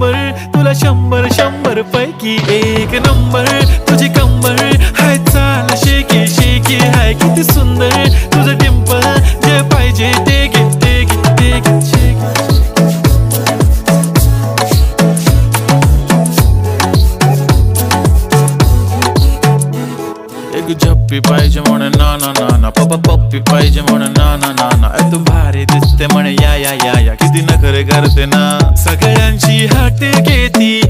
Number, तुला 100 पैकी 1 number. तुझी कंबर हाय चाल शेकी शेकी, हाय किती सुंदर तुझं डिंपल. जे पाहिजे ते घे ते घे ते घे शेकी. एक झप्पी पाहिजे म्हणे ना ना ना ना, पप्पा पप्पी पाहिजे म्हणे ना ना ना ना. तू भारी दिसते म्हणे या या या या, किती नखरे करते ना. सगळ्यांची हाट घेती